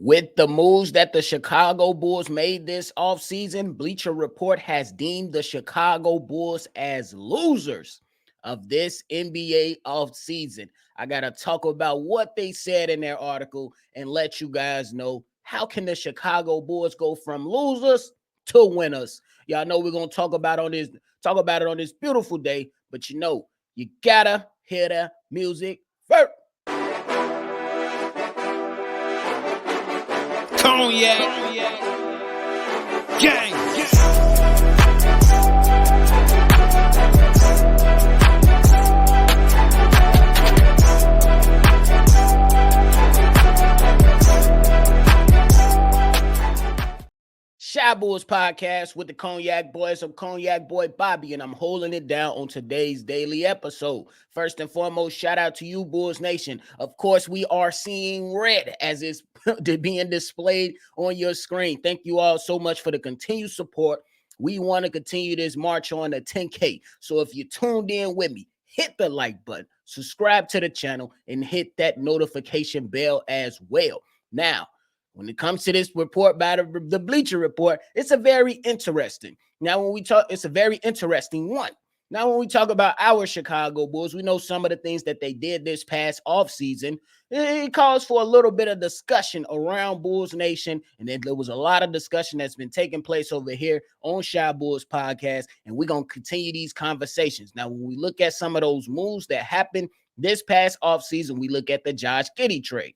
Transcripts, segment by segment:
With the moves that the Chicago Bulls made this offseason, Bleacher Report has deemed the Chicago Bulls as losers of this NBA offseason. I got to talk about what they said in their article and let you guys know how can the Chicago Bulls go from losers to winners. Y'all know we're going to talk about it on this beautiful day, but you got to hear the music first. Cognac, gang. Shy Bulls podcast with the Cognac Boys. I'm Cognac Boy Bobby, and I'm holding it down on today's daily episode. First and foremost, shout out to you, Bulls Nation. Of course, we are seeing red as it's being displayed on your screen. Thank you all so much for the continued support. We want to continue this march on to 10K. So if you tuned in with me, hit the like button, subscribe to the channel, and hit that notification bell as well. Now, when it comes to this report by the Bleacher Report, it's a very interesting one. Now, when we talk about our Chicago Bulls, we know some of the things that they did this past offseason. It calls for a little bit of discussion around Bulls Nation, and then there was a lot of discussion that's been taking place over here on Shy Bulls podcast, and we're going to continue these conversations. Now, when we look at some of those moves that happened this past offseason, we look at the Josh Giddey trade.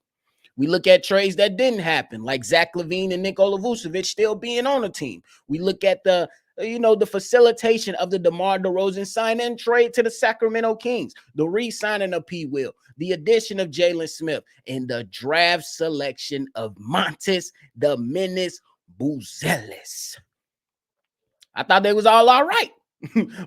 We look at trades that didn't happen, like Zach LaVine and Nikola Vucevic still being on the team. We look at the facilitation of the DeMar DeRozan sign-in trade to the Sacramento Kings, the re-signing of P. Will, the addition of Jalen Smith, and the draft selection of Montes the Menace Buzelis. I thought they was all right.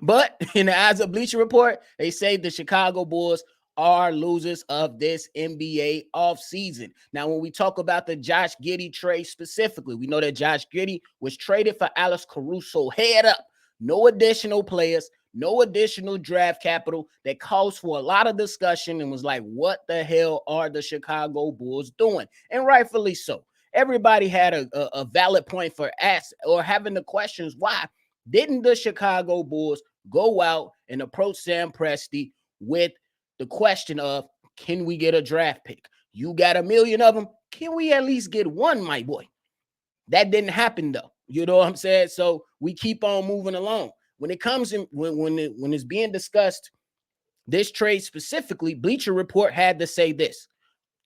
But in the eyes of Bleacher Report, they say the Chicago Bulls are losers of this NBA offseason. Now, when we talk about the Josh Giddey trade specifically, we know that Josh Giddey was traded for Alex Caruso. Head up. No additional players, no additional draft capital. That calls for a lot of discussion and was like, what the hell are the Chicago Bulls doing? And rightfully so. Everybody had a valid point for having the questions. Why didn't the Chicago Bulls go out and approach Sam Presti with the question of, can we get a draft pick? You got a million of them. Can we at least get one, my boy? That didn't happen, though. You know what I'm saying? So we keep on moving along. When it comes in, when it's being discussed, this trade specifically, Bleacher Report had to say this,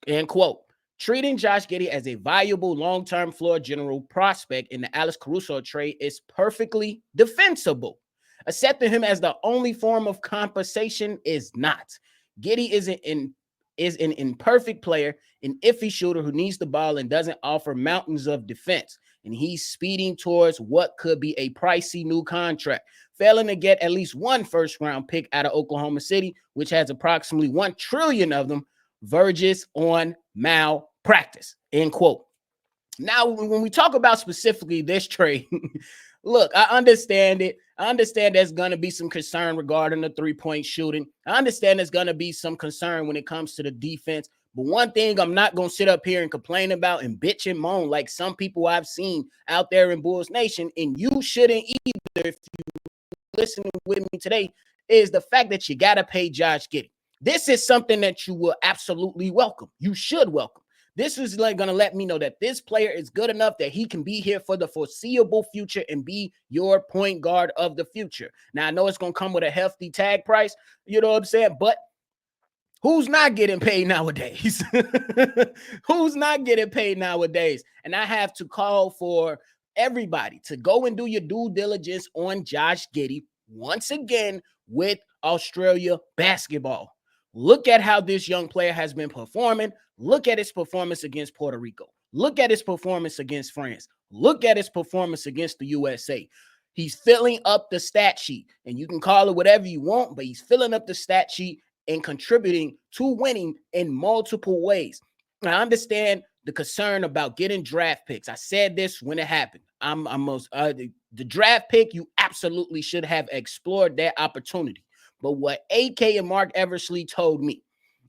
and quote, treating Josh Giddey as a valuable long-term floor general prospect in the Alex Caruso trade is perfectly defensible. Accepting him as the only form of compensation is not. Giddey is an imperfect player, an iffy shooter who needs the ball and doesn't offer mountains of defense. And he's speeding towards what could be a pricey new contract, failing to get at least one first-round pick out of Oklahoma City, which has approximately 1 trillion of them, verges on malpractice, end quote. Now, when we talk about specifically this trade, look, I understand it. I understand there's going to be some concern regarding the three-point shooting. I understand there's going to be some concern when it comes to the defense. But one thing I'm not going to sit up here and complain about and bitch and moan like some people I've seen out there in Bulls Nation, and you shouldn't either if you listening with me today, is the fact that you got to pay Josh Giddey. This is something that you will absolutely welcome. You should welcome. This is like going to let me know that this player is good enough that he can be here for the foreseeable future and be your point guard of the future. Now, I know it's going to come with a hefty tag price, you know what I'm saying? But who's not getting paid nowadays? Who's not getting paid nowadays? And I have to call for everybody to go and do your due diligence on Josh Giddey once again with Australia basketball. Look at how this young player has been performing. Look at his performance against Puerto Rico. Look at his performance against France. Look at his performance against the USA. He's filling up the stat sheet, and you can call it whatever you want, but he's filling up the stat sheet and contributing to winning in multiple ways. I understand the concern about getting draft picks. I said this when it happened. The draft pick, you absolutely should have explored that opportunity. But what AK and Mark Eversley told me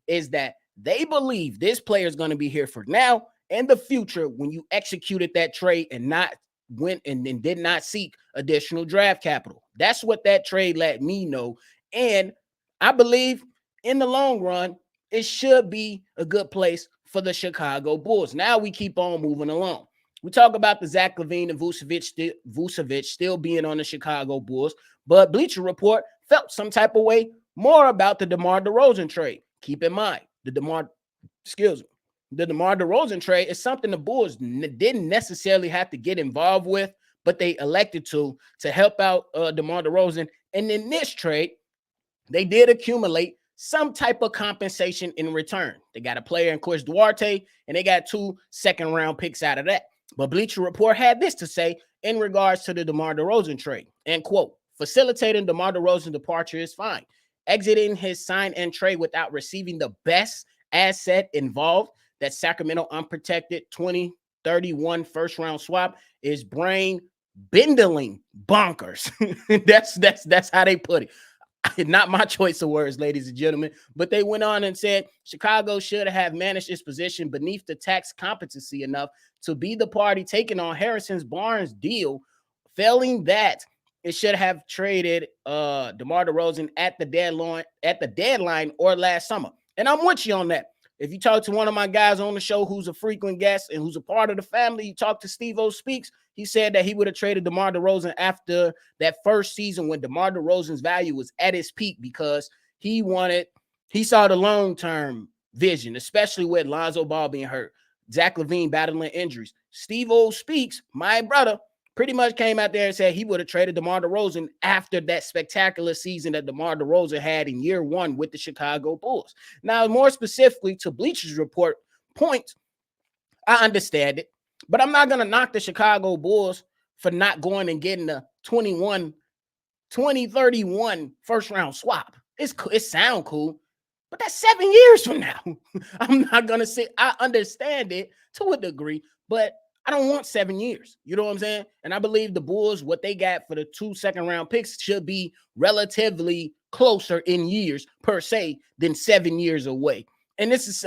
is that they believe this player is going to be here for now and the future when you executed that trade and not went and did not seek additional draft capital. That's what that trade let me know. And I believe in the long run, it should be a good place for the Chicago Bulls. Now we keep on moving along. We talk about the Zach LaVine and Vucevic still being on the Chicago Bulls, but Bleacher Report felt some type of way more about the DeMar DeRozan trade. Keep in mind, the DeMar DeRozan trade is something the Bulls didn't necessarily have to get involved with, but they elected to help out DeMar DeRozan. And in this trade, they did accumulate some type of compensation in return. They got a player in Chris Duarte, and they got 2 second-round picks out of that. But Bleacher Report had this to say in regards to the DeMar DeRozan trade, and quote, facilitating DeMar DeRozan's departure is fine. Exiting his sign and trade without receiving the best asset involved, that Sacramento unprotected 2031 first-round swap, is brain bending bonkers. that's how they put it. Not my choice of words, ladies and gentlemen, but they went on and said Chicago should have managed its position beneath the tax competency enough to be the party taking on Harrison Barnes' deal. Failing that, it should have traded DeMar DeRozan at the deadline or last summer. And I'm with you on that. If you talk to one of my guys on the show who's a frequent guest and who's a part of the family, you talk to Steve-O Speaks, he said that he would have traded DeMar DeRozan after that first season when DeMar DeRozan's value was at its peak because he saw the long-term vision, especially with Lonzo Ball being hurt, Zach LaVine battling injuries. Steve-O Speaks, my brother, pretty much came out there and said he would have traded DeMar DeRozan after that spectacular season that DeMar DeRozan had in year one with the Chicago Bulls. Now, more specifically to Bleacher's Report points, I understand it, but I'm not going to knock the Chicago Bulls for not going and getting a 2031 first-round swap. It sounds cool, but that's 7 years from now. I'm not going to say I understand it to a degree, but I don't want 7 years. You know what I'm saying? And I believe the Bulls, what they got for the 2 second-round picks should be relatively closer in years per se than 7 years away. And this is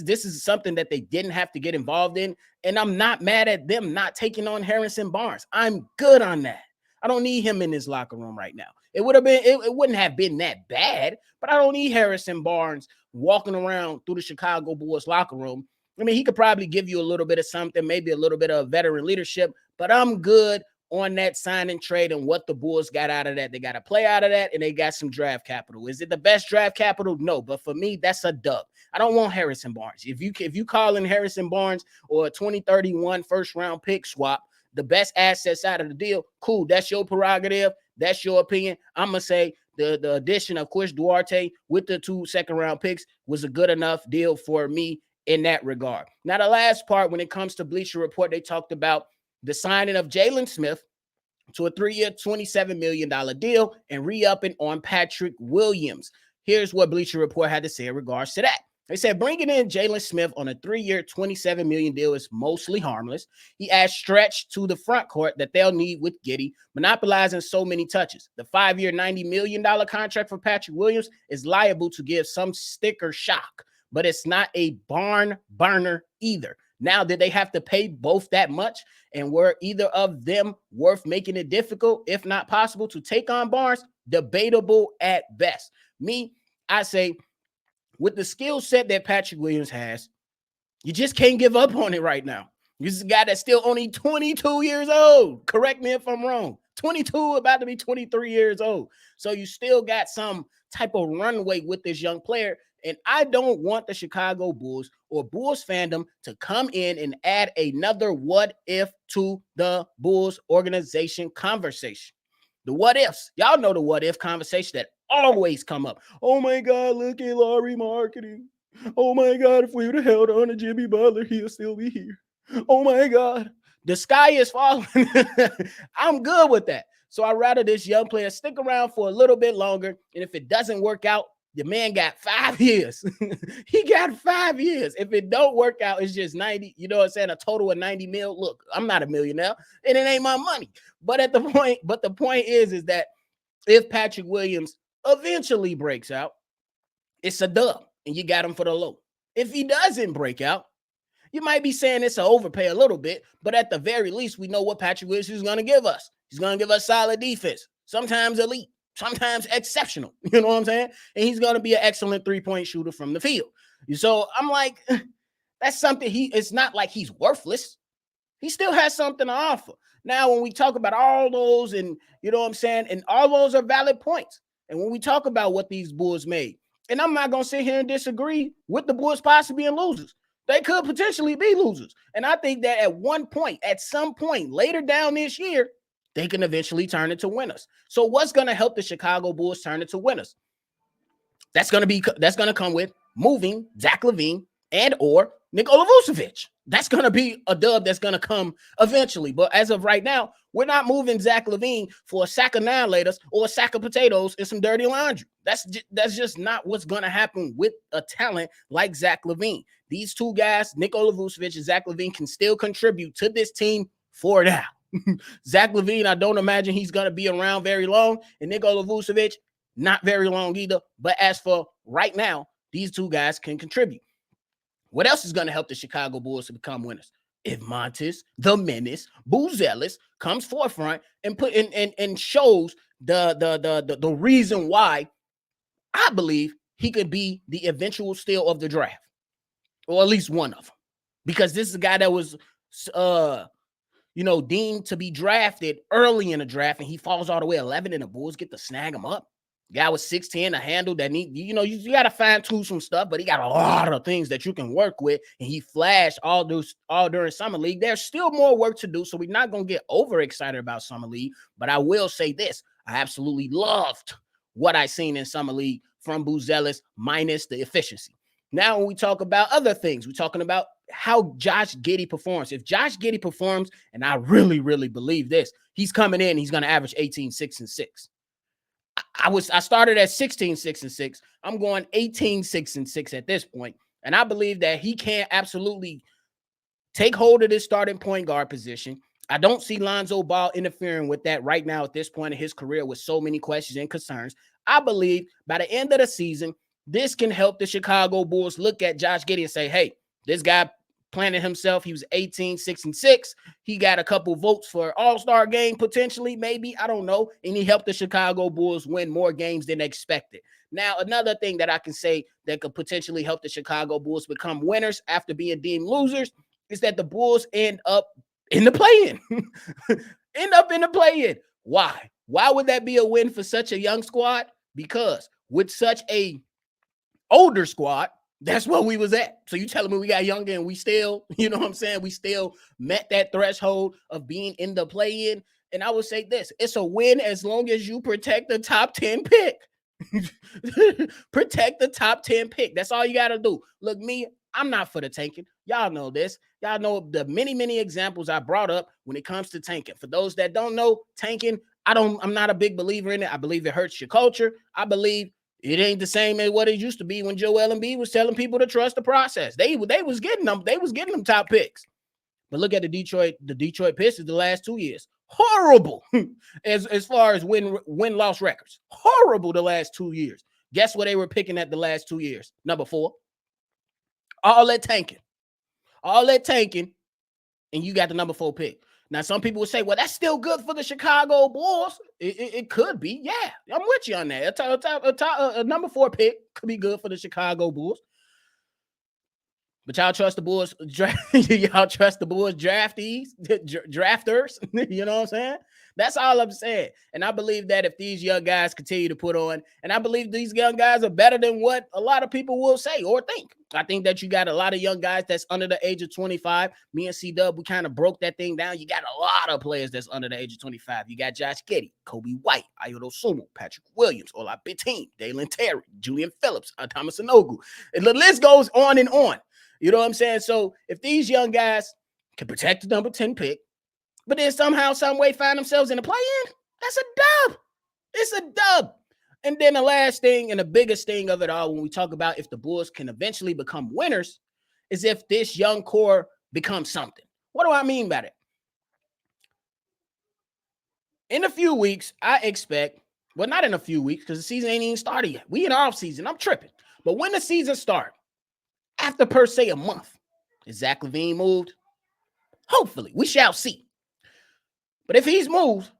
this is something that they didn't have to get involved in. And I'm not mad at them not taking on Harrison Barnes. I'm good on that. I don't need him in this locker room right now. It wouldn't have been that bad, but I don't need Harrison Barnes walking around through the Chicago Bulls locker room. I mean, he could probably give you a little bit of something, maybe a little bit of veteran leadership, but I'm good on that sign and trade and what the Bulls got out of that. They got a play out of that, and they got some draft capital. Is it the best draft capital? No, but for me, that's a dub. I don't want Harrison Barnes. If you call in Harrison Barnes or a 2031 first-round pick swap, the best assets out of the deal, cool. That's your prerogative. That's your opinion. I'm going to say the addition of Chris Duarte with the 2 second-round picks was a good enough deal for me in that regard. Now, the last part, when it comes to Bleacher Report, they talked about the signing of Jalen Smith to a 3-year, $27 million deal and re-upping on Patrick Williams. Here's what Bleacher Report had to say in regards to that. They said bringing in Jalen Smith on a 3-year, $27 million deal is mostly harmless. He adds stretch to the front court that they'll need with Giddey, monopolizing so many touches. The 5-year, $90 million contract for Patrick Williams is liable to give some sticker shock, but it's not a barn burner either. Now, did they have to pay both that much? And were either of them worth making it difficult, if not possible, to take on Barnes? Debatable at best. Me, I say, with the skill set that Patrick Williams has, you just can't give up on it right now. This is a guy that's still only 22 years old. Correct me if I'm wrong. 22, about to be 23 years old. So you still got some type of runway with this young player. And I don't want the Chicago Bulls or Bulls fandom to come in and add another what if to the Bulls organization conversation. The what ifs. Y'all know the what if conversation that always come up. Oh my God, look at Laurie marketing. Oh my God, if we would have held on to Jimmy Butler, he'll still be here. Oh my God. The sky is falling. I'm good with that. So I'd rather this young player stick around for a little bit longer. And if it doesn't work out, the man got 5 years. He got 5 years. If it don't work out, it's just 90, you know what I'm saying? A total of 90 mil. Look, I'm not a millionaire and it ain't my money. But the point is that if Patrick Williams eventually breaks out, it's a dub and you got him for the low. If he doesn't break out, You might be saying it's an overpay a little bit, but at the very least, we know what Patrick Willis is going to give us. He's going to give us solid defense, sometimes elite, sometimes exceptional. You know what I'm saying? And he's going to be an excellent three-point shooter from the field. So I'm like, that's something it's not like he's worthless. He still has something to offer. Now, when we talk about all those, and you know what I'm saying, and all those are valid points. And when we talk about what these Bulls made, and I'm not going to sit here and disagree with the Bulls possibly being losers. They could potentially be losers. And I think that at some point later down this year, they can eventually turn into winners. So what's going to help the Chicago Bulls turn into winners? That's going to come with moving Zach LaVine and or Nikola Vucevic. That's going to be a dub that's going to come eventually. But as of right now, we're not moving Zach LaVine for a sack of annihilators or a sack of potatoes and some dirty laundry. That's just not what's going to happen with a talent like Zach LaVine. These two guys, Nikola Vucevic and Zach LaVine, can still contribute to this team for now. Zach LaVine, I don't imagine he's going to be around very long. And Nikola Vucevic, not very long either. But as for right now, these two guys can contribute. What else is going to help the Chicago Bulls to become winners? If Montes, the menace, Buzelis comes forefront and shows the reason why I believe he could be the eventual steal of the draft, or at least one of them, because this is a guy that was, deemed to be drafted early in the draft, and he falls all the way 11, and the Bulls get to snag him up. Guy was 6'10", a handle that you got to fine tune some stuff, but he got a lot of things that you can work with, and he flashed all during Summer League. There's still more work to do, so we're not going to get overexcited about Summer League, but I will say this. I absolutely loved what I seen in Summer League from Buzelis, minus the efficiency. Now, when we talk about other things, we're talking about how Josh Giddey performs. If Josh Giddey performs, and I really, really believe this, he's coming in, he's going to average 18, 6, and 6. I started at 16, 6, and 6. I'm going 18, 6, and 6 at this point. And I believe that he can absolutely take hold of this starting point guard position. I don't see Lonzo Ball interfering with that right now at this point in his career with so many questions and concerns. I believe by the end of the season, this can help the Chicago Bulls look at Josh Giddey and say, hey, this guy planted himself. He was 18, 6, and 6. He got a couple votes for All-Star game, potentially, maybe. I don't know. And he helped the Chicago Bulls win more games than expected. Now, another thing that I can say that could potentially help the Chicago Bulls become winners after being deemed losers is that the Bulls end up in the play-in. Why? Why would that be a win for such a young squad? Because with such a older squad, that's where we was at. So you telling me we got younger and we still, you know what I'm saying? We still met that threshold of being in the play-in. And I would say this, it's a win as long as you protect the top 10 pick. Protect the top 10 pick. That's all you got to do. Look, I'm not for the tanking. Y'all know this. Y'all know the many, many examples I brought up when it comes to tanking. For those that don't know, tanking, I'm not a big believer in it. I believe it hurts your culture. I believe it ain't the same as what it used to be when Joel Embiid was telling people to trust the process. They was getting them top picks. But look at the Detroit Pistons the last 2 years. Horrible as far as win-loss records. Horrible the last 2 years. Guess what they were picking at the last 2 years? Number 4. All that tanking, and you got the number 4 pick. Now, some people would say, well, that's still good for the Chicago Bulls. It could be. Yeah, I'm with you on that. A number 4 pick could be good for the Chicago Bulls. But y'all trust the Bulls. Y'all trust the Bulls drafters. You know what I'm saying? That's all I'm saying. And I believe that if these young guys continue to put on, and I believe these young guys are better than what a lot of people will say or think. I think that you got a lot of young guys that's under the age of 25. Me and C-Dub, we kind of broke that thing down. You got a lot of players that's under the age of 25. You got Josh Giddey, Kobe White, Ayoto Sumo, Patrick Williams, Ola Bitin, Dalen Terry, Julian Phillips, Thomas Anogu. And the list goes on and on. You know what I'm saying? So if these young guys can protect the number 10 pick, but then somehow, some way find themselves in the play-in, that's a dub. It's a dub. And then the last thing and the biggest thing of it all, when we talk about if the Bulls can eventually become winners, is if this young core becomes something. What do I mean by that? In a few weeks, I expect, well, not in a few weeks, because the season ain't even started yet. We in off season. I'm tripping. But when the season starts, after per se a month, Is Zach LaVine moved? Hopefully, we shall see. But if he's moved,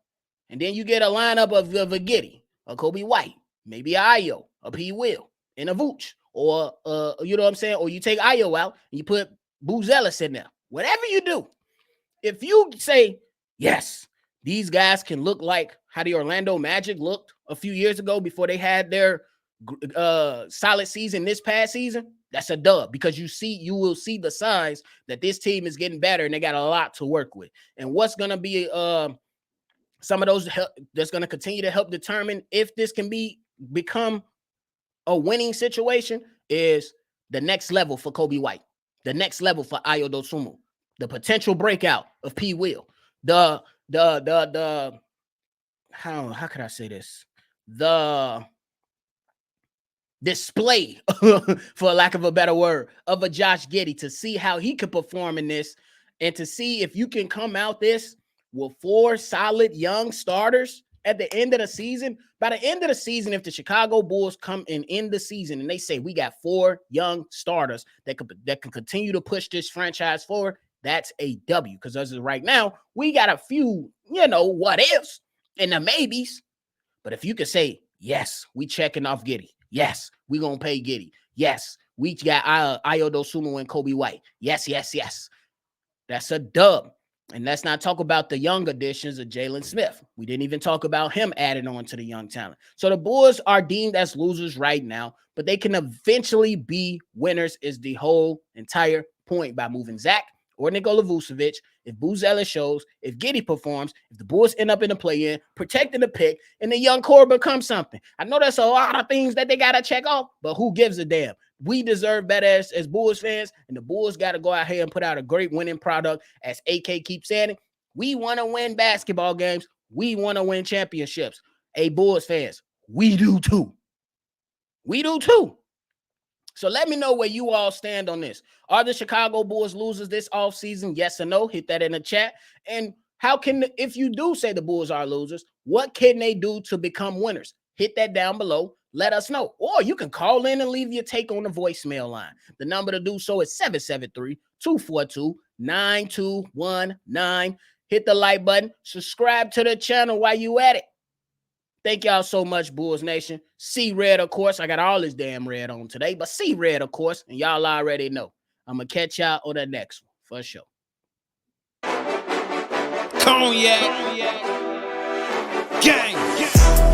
and then you get a lineup of a Giddey, a Kobe White, maybe Ayo, a P. Will, and a Vooch, or you know what I'm saying? Or you take Ayo out and you put Booz Ellis in there. Whatever you do, if you say, yes, these guys can look like how the Orlando Magic looked a few years ago before they had their solid season this past season, that's a dub, because you will see the signs that this team is getting better and they got a lot to work with. And what's going to be some of those that's going to continue to help determine if this can become a winning situation is the next level for Kobe White, the next level for Ayo Dosunmu, the potential breakout of P. Will, the how could I say this? The display, for lack of a better word, of a Josh Giddey, to see how he could perform in this, and to see if you can come out this with 4 solid young starters at the end of the season. By the end of the season, if the Chicago Bulls come and end the season and they say we got 4 young starters that can continue to push this franchise forward, that's a W. Because as of right now, we got a few, what ifs and the maybes. But if you could say, yes, we checking off Giddey. Yes, we gonna pay Giddey. Yes, we got Ayo Dosunmu and Kobe White. Yes. That's a dub. And let's not talk about the young additions of Jalen Smith. We didn't even talk about him adding on to the young talent. So the Bulls are deemed as losers right now, but they can eventually be winners is the whole entire point by moving Zach or Nikola Vucevic, if Booz Ellis shows, if Giddey performs, if the Bulls end up in the play-in, protecting the pick, and the young core becomes something. I know that's a lot of things that they got to check off, but who gives a damn? We deserve better as Bulls fans, and the Bulls got to go out here and put out a great winning product. As AK keeps saying it, we want to win basketball games. We want to win championships. Hey, Bulls fans, we do too. We do too. So let me know where you all stand on this. Are the Chicago Bulls losers this offseason? Yes or no? Hit that in the chat. And if you do say the Bulls are losers, what can they do to become winners? Hit that down below. Let us know. Or you can call in and leave your take on the voicemail line. The number to do so is 773-242-9219. Hit the like button. Subscribe to the channel while you at it. Thank y'all so much, Bulls Nation. See red, of course. I got all this damn red on today, but see red, of course. And y'all already know. I'm going to catch y'all on the next one, for sure. Cognac. Gang.